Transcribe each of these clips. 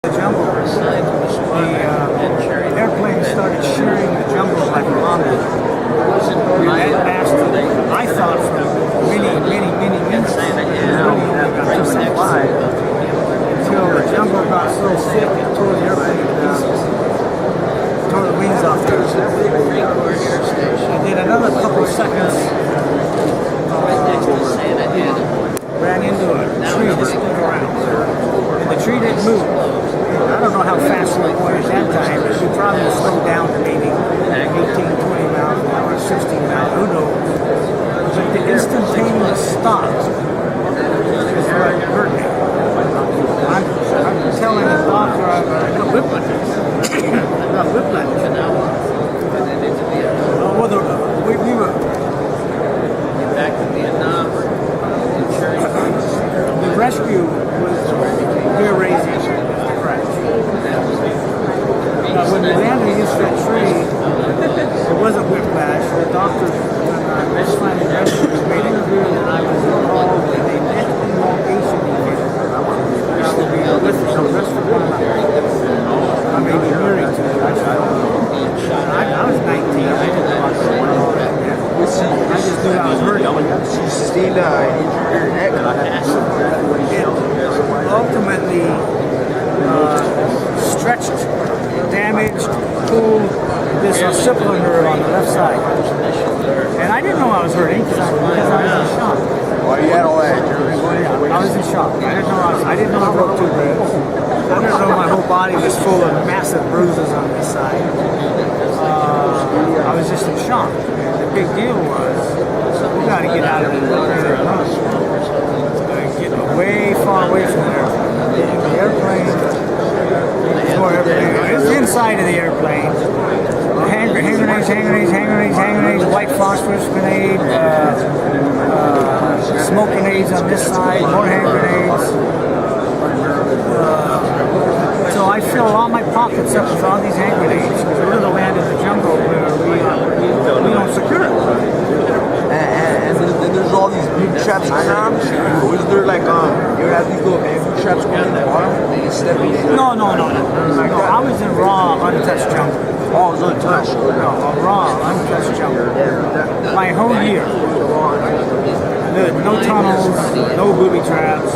The jungle. The airplane started shearing the jungle like a llama. I thought for many minutes, really only got 2 seconds until the jungle got so thick it tore the airplane to pieces. Tore the wings off there. And then another couple of seconds, ran into a tree that stood around. And the tree didn't move. I don't know how fast we were going at that time, but we probably slowed down to maybe 18, 20 miles an hour, 16 miles, who knows. But the instantaneous stop is what hurt me. I'm telling the doctor I got whiplash. I got whiplash. We were back to Vietnam. The rescue was hair-raising crash. When we landed against that tree, it wasn't whiplash. The doctor, when I was finally rescued, made it clear that I was involved in a neck elongation event. I will be with the rest of my life. I may be married to it. I was 19. I didn't know I was going on. I just knew I was hurt. She sustained your neck. It ultimately stretched, damaged, pulled this occipital nerve on the left side. And I didn't know I was hurting because I was in shock. Well, you had all that. I was in shock. I didn't know I broke 2 ribs. I didn't know my whole body was full of massive bruises on this side. I was just in shock. And the big deal was, we got to get out of the airplane. Get away, far away from there. The airplane, it's inside of the airplane. Hand grenades, white phosphorus grenade, smoke grenades on this side, more hand grenades. So I fill all my pockets up with all these hand grenades because we're going to land in the jungle where we don't secure it. And then there's all these big traps around. Was there like you have these little bamboo traps going in the bottom? No. I was in raw, untouched jungle. Oh, it was untouched. No, a raw, untouched jungle. My whole year. No tunnels, no booby traps,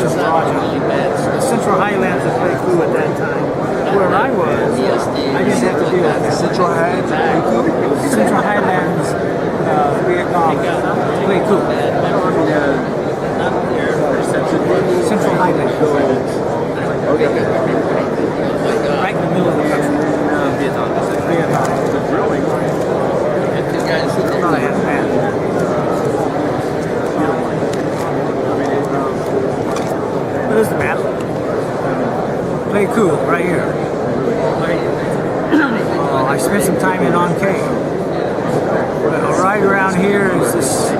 just raw jungle. The Central Highlands was pretty cool at that time. Where I was, I didn't have to deal with that. Central Highlands, Central Highlands, Vietnam, pretty cool. Central Highlands. Okay. Right in the middle of the country. Vietnam. There's the map. Play cool, right here. I spent some time in An Khê. Right around here is this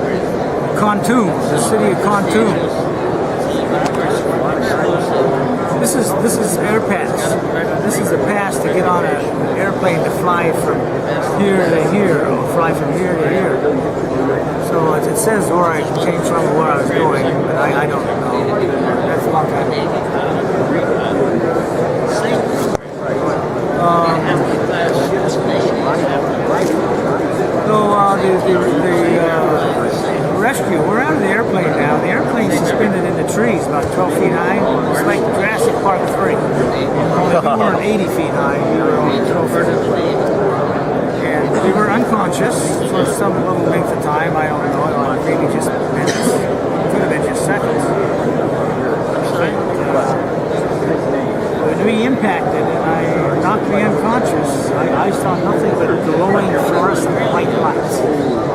Kontum, the city of Kontum. This is air pass. This is a pass to get on an airplane to fly from here to here, or fly from here to here. So it says where I came from or where I was going, but I don't know. That's a long time ago. The rescue, we're out of the airplane now. The airplane's suspended in the trees about 12 feet high. It's like Jurassic Park 3. Only we weren't 80 feet high, we were only 12 feet. And we were unconscious for some little length of time, I don't know, maybe just minutes. Could have been just seconds. When we impacted and I knocked me unconscious, I saw nothing but glowing fluorescent white lights.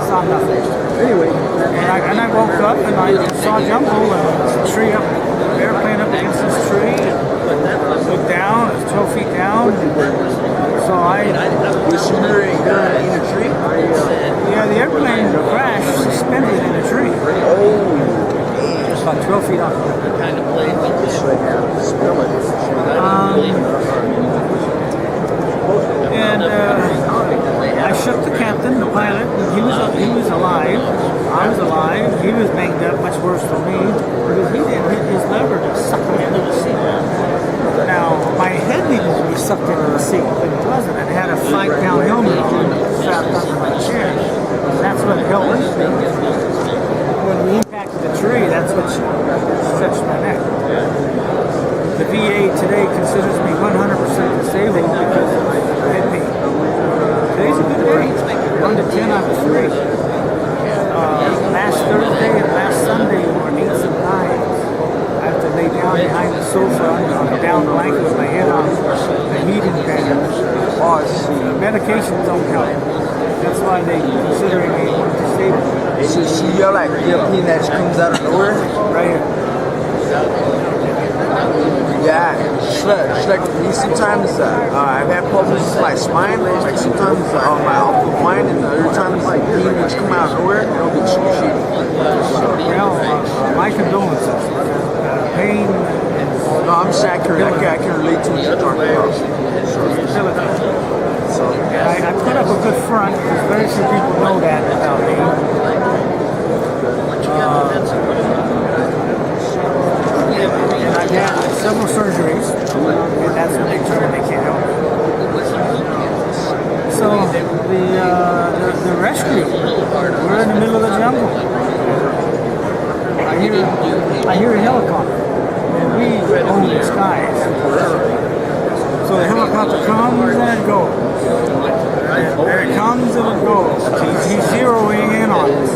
Saw nothing. Anyway, and I woke up and I saw a jungle and a tree up, the airplane up against this tree. Looked down, it was 12 feet down. So I was shooting in a tree? Yeah, the airplane crashed suspended in a tree. Just about 12 feet off. Kind of played with this right now. And I shook the captain, the pilot. He was alive. I was alive. He was banged up, much worse than me, because he didn't hit his lever to suck me into the seat. Now, my sucked into the seat, but it wasn't. It had a 5-pound helmet on, strapped under my chair. That's what helped me. When we impacted the tree, that's what stretched my neck. The VA today considers me 100% disabled because it hit me. Today's a good day. 1 to 10 out of 3. Last Thursday and last Sunday were 8s and 9s. I have to lay down behind the sofa on a down blanket with my head on the heating pad. Medications don't help. That's why they consider me disabled. So you have like pain that just comes out of nowhere? Right here. Yeah, just like me sometimes, I've had problems with my spine, like sometimes my upper spine, and other times like pain which come out of nowhere, it'll be excruciating. Well, my condolences. Pain. No, I'm just I can relate to what you're talking about. So I put up a good front because very few people know that about me. And I've had several surgeries, and that's when they turn and they can't help me. So the rescue, we're in the middle of the jungle. I hear a helicopter, and we own the skies. So the helicopter comes and it goes. There it comes and it goes. He's zeroing in on us.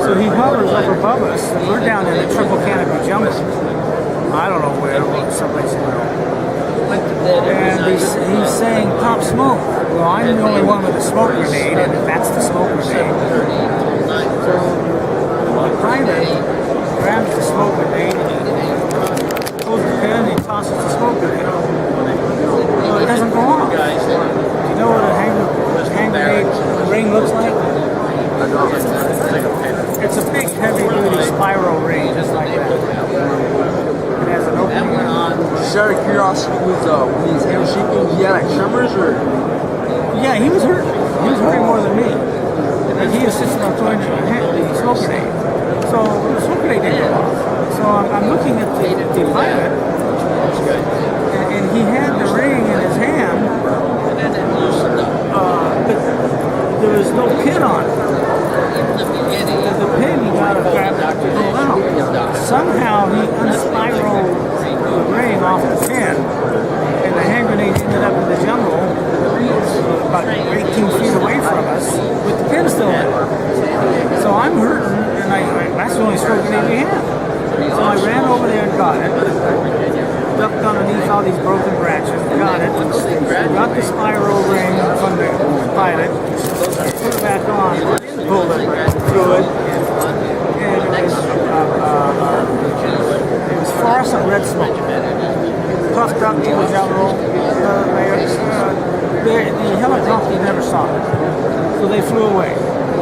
So he hovers up above us, and we're down in the triple canopy jungle. I don't know where, someplace in there. And he's saying, "Pop smoke." Well, I'm the only one with a smoke grenade, and that's the smoke grenade. So the private grabs the smoke grenade, pulls the pin, and he tosses the smoke grenade. Well, it doesn't go off. Do you know what a hand grenade ring looks like? It's a big, heavy-duty spiral ring, just like that. It has an opening. just out of curiosity, when his hand was shaking, he had like tremors or? Yeah, he was hurt. He was hurting more than me. And he insisted on throwing the smoke grenade. So the smoke grenade didn't go off. So I'm looking at the pilot, and he had the ring in his hand, but there was no pin on it. The pin he got to grab to pull out. Somehow he unspiraled the ring off the pin, and the hand grenade ended up in the jungle, about 18 feet away from us, with the pin still in. So I'm hurting, and that's the only smoke grenade we had. So I ran over there and got it, ducked underneath all these broken branches, got it, got the spiral ring from the pilot, put it back on, pulled it through it, and it was fluorescent red smoke. Puffed up to the jungle. The helicopter never saw it. So they flew away,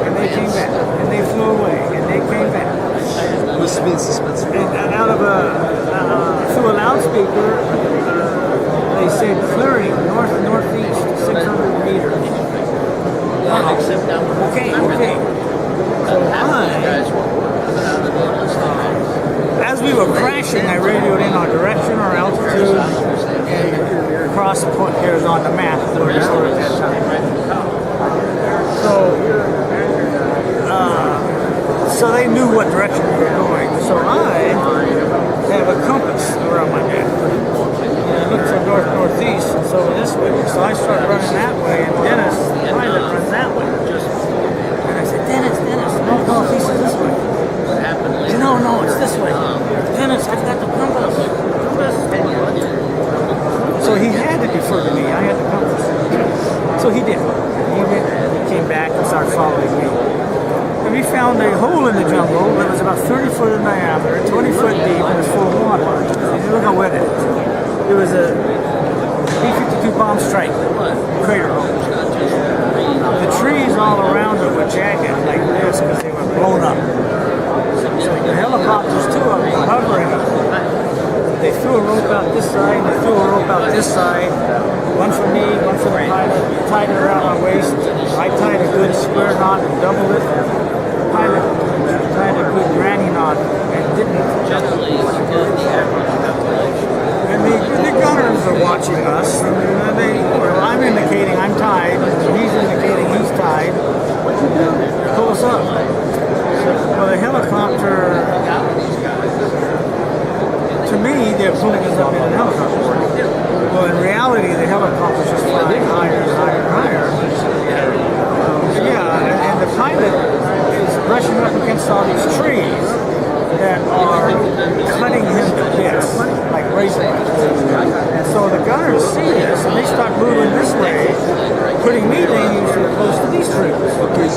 and they came back, and they flew away, and they came back. It must have been suspenseful. And out of through a loudspeaker, they said clearing northeast, 600 meters. Okay. So as we were crashing, I radioed in our direction, our altitude, and across the point here is on the map where we were at that time. So they knew what direction we were going. So I have a compass around my neck. And I look for northeast, and so this way. So I start running that way, and Dennis, the pilot, runs that way. And I said, Dennis, northeast is this way. No, it's this way. Dennis, I've got the compass. So he had to defer to me. I had the compass. So he did. He went and he came back and started following me. And we found a hole in the jungle that was about 30 foot in diameter, 20 foot deep, and was full of water. And look how wet it is. It was a B-52 bomb strike crater hole. The trees all around it were jagged like this because they were blown up. So the helicopters, two of them, were hovering. They threw a rope out this side, they threw a rope out this side. One for me, one for the pilot. Tied it around my waist. I tied a good square knot and doubled it. The pilot tied a good granny knot and didn't. And the gunners are watching us, and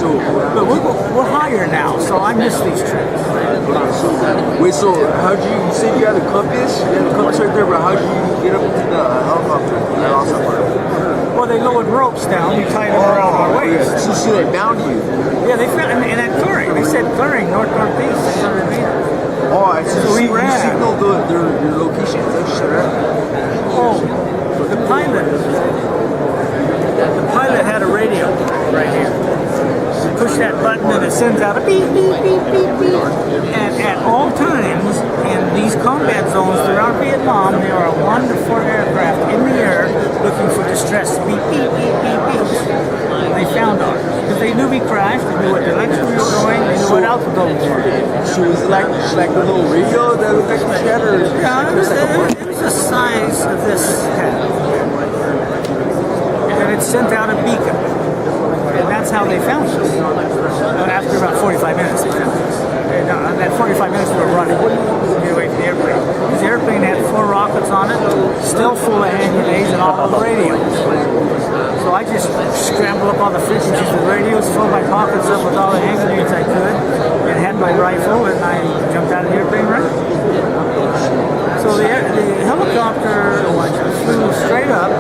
So, But we're higher now, so I miss these trips. wait, so how'd you said you had a compass? You had a compass right there, but how'd you get up into the helicopter? That also part. Well, they lowered ropes down. We tied them around our waist. So they bound you. Yeah, they found in that clearing. They said clearing north-northeast, 600 meters. Oh, I see. So we You ran. signaled your location. Is that shit, right? Oh, the pilot had a radio right here. You push that button and it sends out a beep, beep, beep, beep, beep. And at all times in these combat zones throughout Vietnam, there are 1 to 4 aircraft in the air looking for distress. Beep, beep, beep, beep, beep. And they found ours. Because they knew we crashed, they knew what direction we were going, they knew what altitude we were. So it was like a little radio that looked like a shatter. Yeah, it was the size of this hat. And it sent out a beacon. And that's how they found us. After about 45 minutes, they found us. And that 45 minutes we were running to get away from the airplane. This airplane had 4 rockets on it, still full of hand grenades and all of the radios. So I just scrambled up all the frequencies of the radios, filled my pockets up with all the hand grenades I could, and had my rifle, and I jumped out of the airplane running. So the helicopter flew straight up.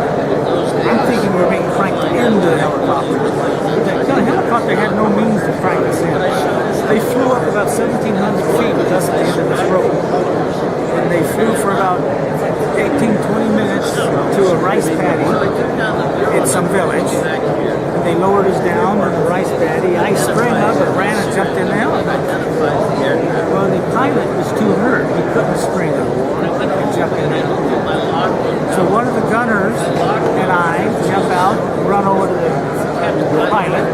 I'm thinking we're being cranked into the helicopter. The helicopter had no means to crank us in. They flew up about 1,700 feet with us at the end of this rope. And they flew for about 18, 20 minutes to a rice paddy in some village. They lowered us down in the rice paddy. I sprang up and ran and jumped in the helicopter. Well, the pilot was too hurt. He couldn't spring up and jump in there. So one of the gunners and I jump out, run over to the pilot,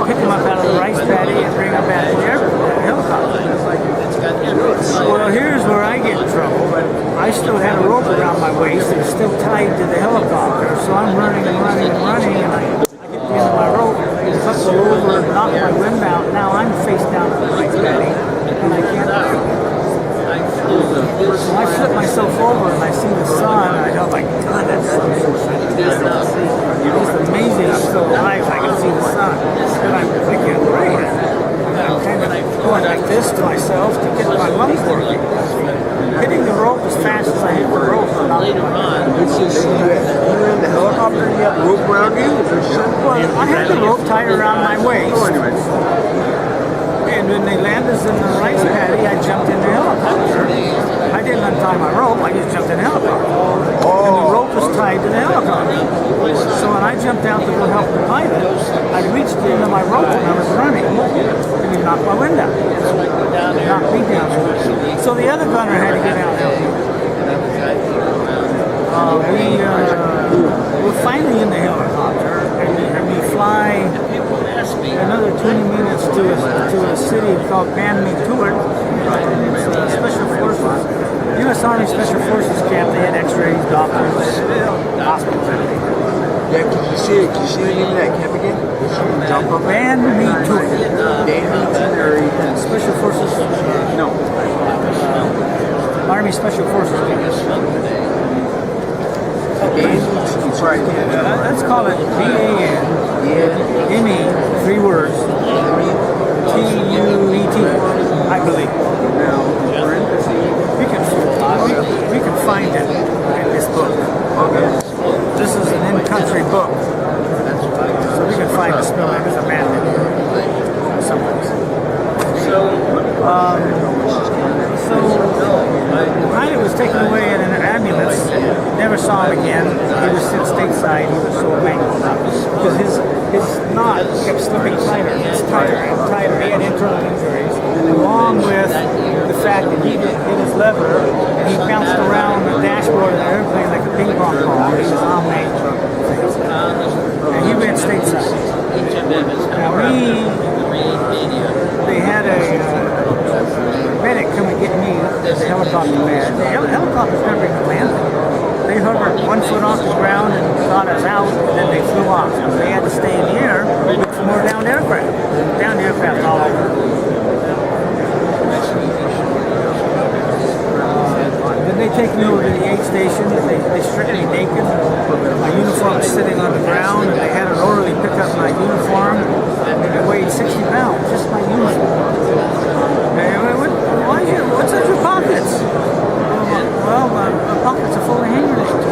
pick him up out of the rice paddy and bring him back to the helicopter. Well, here's where I get in trouble. I still had a rope around my waist. It was still tied to the helicopter. So I'm running and running and running, and I get to the end of my rope, tumble over, knock my wind out. Now I'm face down in the rice paddy, and I can't move. So I flip myself over and I see the sun, and I go like, God, that's so fantastic. It's amazing I'm still alive. I can see the sun. And I can't breathe. And I'm kind of going like this to myself to get my lungs working. Hitting the rope as fast as I hit the rope. It's just you were in the helicopter and you had the rope around you? Well, I had the rope tied around my waist. And when they landed us in the rice paddy, I jumped in the helicopter. I didn't untie my rope, I just jumped in the helicopter. And the rope was tied to the helicopter. So when I jumped out to go help the pilot, I reached the end of my rope and I was running. And he knocked my wind out. He knocked me down. So the other gunner had to get out and help me. We're finally in the helicopter, and we fly another 20 minutes to a city called Ban Me Tuert. It's Special Forces, U.S. Army Special Forces camp. They had X-rays, doctors, hospitals, everything. Yeah, can you see the name of that camp again? Jump up. Ban Me Tuert. Ban Me Tuert. Special Forces. No. Army Special Forces camp. That's right. Let's call it BAN-ME, 3 words, TUET, I believe. We can find it in this book. Okay. This is an in-country book, so we can find the spelling. There's a map in here someplace. So the pilot was taken away in an ambulance. Never saw him again. He was sent stateside. He was so mangled up because his knot kept slipping tighter and tighter and tighter. He had internal injuries, along with the fact that he hit his lever and he bounced around the dashboard of the airplane like a ping pong ball. He was on and he went stateside. Now they had a medic come and get me, the helicopter man. The helicopter's never even landed. They hovered 1 foot off the ground and got us out, and then they flew off. So they had to stay in the air with some more downed aircraft. Downed aircraft all over. Then they they take me over to the aid station. They stripped me naked. My uniform was sitting on the ground, and they had an orderly pick up my uniform, and it weighed 60 pounds, just my uniform. What's in your pockets? Well, my pockets are full of hand grenades.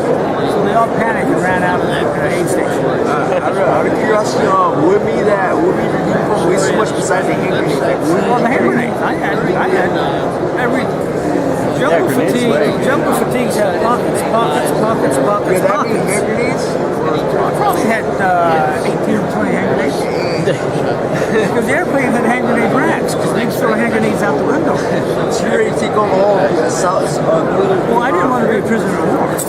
So they all panicked and ran out of the aid station. Out of curiosity, would be the uniform weigh so much besides the hand grenades? Well, the hand grenades. I had every jumper fatigues had pockets. Did that mean hand grenades? I probably had 18 or 20 hand grenades. Because the airplane had hand grenade racks, because they throw hand grenades out the window. So you're ready to take on all of the South? Well, I didn't want to be a prisoner of war. If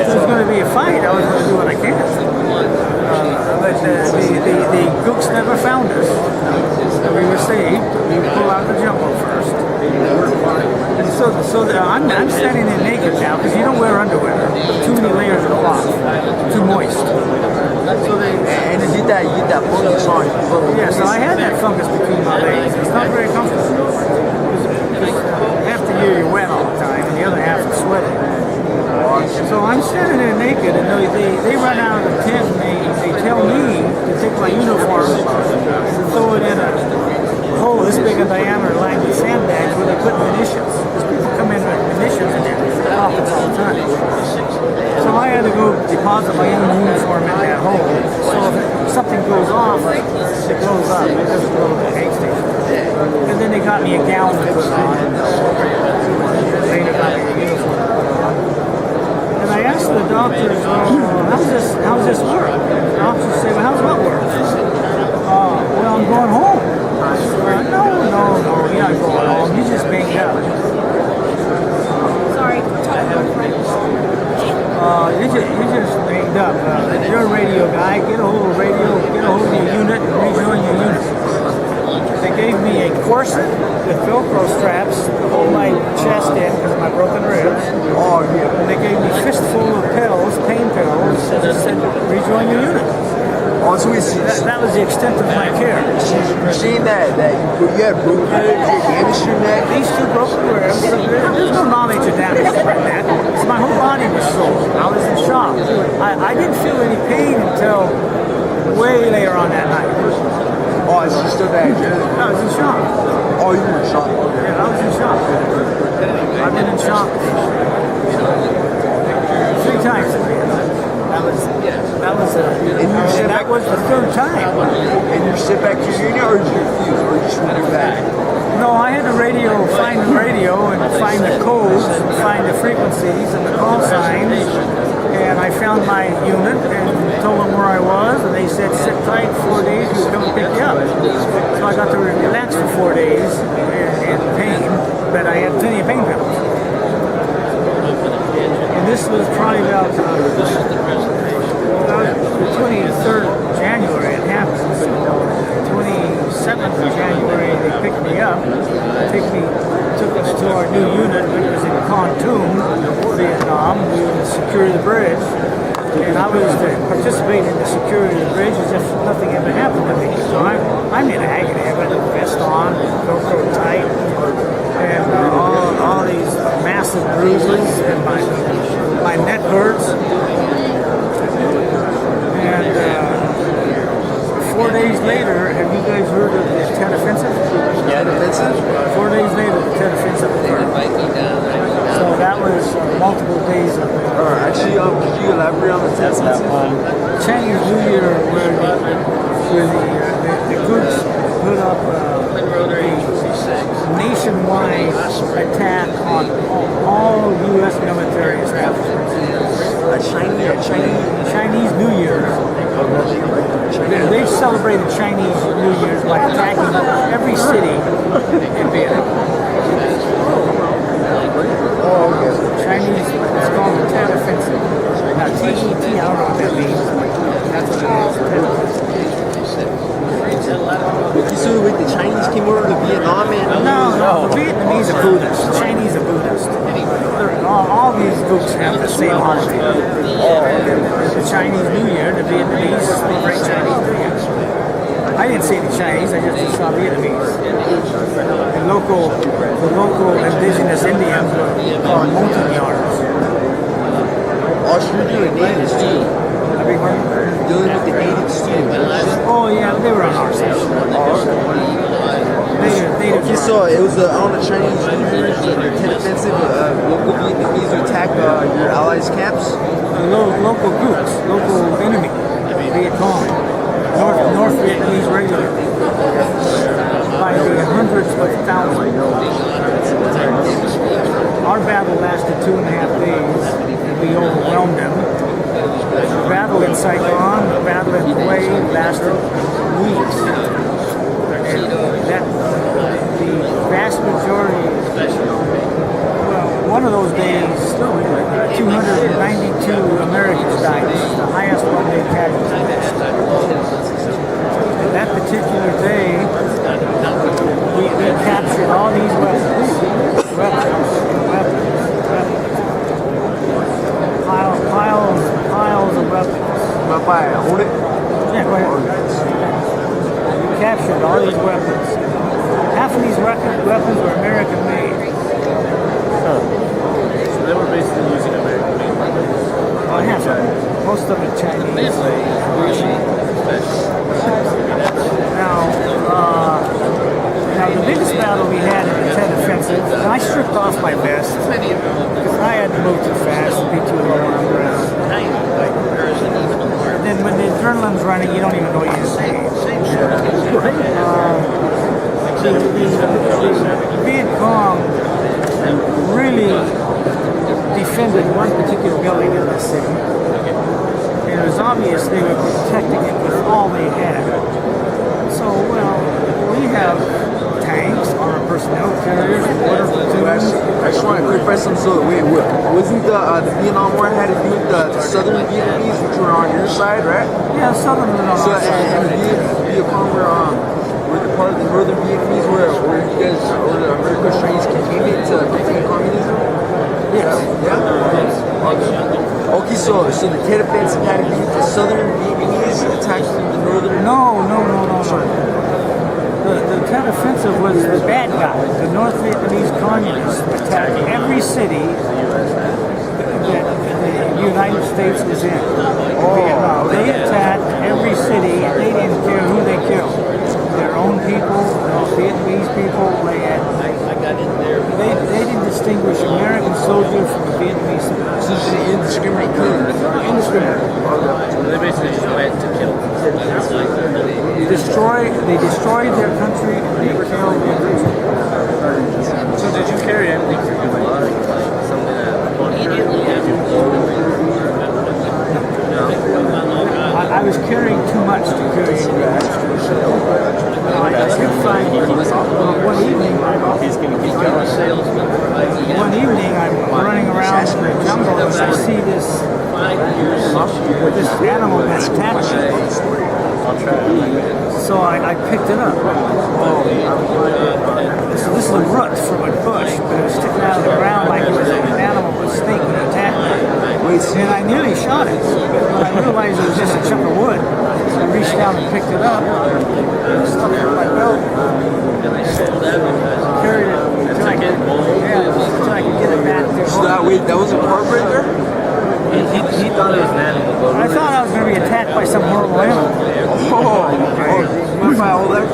there was going to be a fight, I was going to do what I can. But the gooks never found us. We were saved. We pull out the jumbo first. And so I'm standing there naked now because you don't wear underwear. Too many layers of cloth. Too moist. So And you get that fungus on you. yeah, so I had that fungus between my legs. It's not very comfortable. Half the year you're wet all the time, and the other half is sweating. So I'm standing there naked, and they run out of the tent, and they tell me to take my uniform and throw it in a hole this big in diameter lined with sandbags where they put munitions. Because people come in with munitions in their pockets all the time. So I had to go deposit my own uniform in that hole. So if something goes off, it blows up. It doesn't blow up the aid station. And then they got me a gown to put on. Later got me a uniform to put on. And I asked the doctors, how's this work? The doctors say, well, how's what work? Well, I'm going home. No, you're not going home. You just banged up. Sorry. You just banged up. You're a radio guy. Get a hold of radio. Get a hold of your unit and rejoin your unit. They gave me a corset with Velcro straps to hold my chest in because of my broken ribs. Oh, yeah. And they gave me a fistful of pills, pain pills, and they said, rejoin your unit. Oh, so we see That was the extent of my care. you're seeing that you had broken ribs, you had damage to your neck. These two broken ribs, there's no knowledge of damage like that. So my whole body was sore. I was in shock. I didn't feel any pain until way later on that night. Oh, it's just still that good. I was in shock. Oh, you were in shock. Yeah, I was in shock. I've been in shock 3 times in Vietnam. That was the 3rd time. And you sit back to your unit, or did you refuse, or you just went back? No, I had to find the radio and find the codes and find the frequencies and the call signs. And I found my unit and told them where I was, and they said, sit tight, 4 days, we'll come pick you up. So I got to relax for 4 days in pain, but I had plenty of pain pills. And this was probably about the 23rd of January it happened. 27th of January they picked me up, took us to our new unit, which was in Kontum, Vietnam. We would secure the bridge, and I was to participate in the security of the bridge as if nothing ever happened to me. So I'm in agony. I got the vest on, Velcro tight, and all these massive bruises, and my neck hurts. And 4 days later, have you guys heard of the Tet Offensive? Yeah, the offensive? 4 days later, the Tet Offensive occurred. So that was multiple days of Actually, could you elaborate on the test? Chinese New Year, where the groups put up a nationwide attack on all U.S. military establishments. Chinese New Year. They celebrated Chinese New Year's by attacking every city in Vietnam. Chinese, it's called the Tet Offensive. Now, TET, I don't know what that means. That's what it is. So wait, the Chinese came over to Vietnam and No, the Vietnamese are Buddhists. The Chinese are Buddhists. All these groups have the same holiday. The Chinese New Year, the Vietnamese celebrate Chinese New Year. I didn't see any Chinese. I just saw Vietnamese. And the local indigenous Indians were called Montagnards. Oh, so you're doing natives too. I beg your pardon? You're dealing with the natives too. Oh yeah, they were on our side. Okay, so it was on the Chinese units, the Tet Offensive, local Vietnamese to attack your allies' camps? Local groups, local enemy, Viet Cong, North Vietnamese regular, by the hundreds of thousands. Our battle lasted 2.5 days, and we overwhelmed them. The battle in Saigon, the battle in Hue lasted weeks. And the vast majority, well, one of those days, 292 Americans died. This is the highest one-day casualty. And that particular day, we captured all these weapons. Piles of weapons. Hold it. Yeah, go ahead. We captured all these weapons. Half of these weapons were American made. So they were basically using American made weapons. Oh, half of them. Most of it Chinese. Now the biggest battle we had in the Tet Offensive, and I stripped off my vest because I had to move too fast and be too low on the ground. And then when the adrenaline's running, you don't even know you're saying. The Viet Cong really defended one particular building in the city. And it was obvious they were protecting it with all they had. So, well, we have tanks, armored personnel carriers, water platoons. I just want to clarify something. So, wait, wasn't the Vietnam War had to do with the southern Vietnamese, which were on your side, right? Yeah, southern was on So, our side. and Viet Cong were the part of the northern Vietnamese where you guys, or the American Chinese containment to defeat communism? Yes. Yeah? Okay, so the Tet Offensive had to do with the southern Vietnamese attacking the northern... No. The Tet Offensive was the bad guy. The North Vietnamese communists attacked every city that the United States was in. Vietnam. They attacked every city. They didn't care who they killed. Their own people, Vietnamese people. They didn't distinguish American soldiers from the Vietnamese soldiers. So it's an indiscriminate killing. Indiscriminate. They basically just went to kill. They destroyed their country and they killed their country. So did you carry anything for your blood? Something that immediately after I was carrying too much to carry anywhere. I did find one evening. One evening, I'm running around in the jungle and I see this animal that's attached to me. So I picked it up. This is a root from a bush, but it was sticking out of the ground like it was an animal, a snake when it attacked me. And I nearly shot it, but when I realized it was just a chunk of wood, I reached down and picked it up, stuck it in my belt, carried it until I could get it back there. So that was a car breaker? He thought it was an animal. I thought I was going to be attacked by some horrible animal. Oh, mind if I hold that?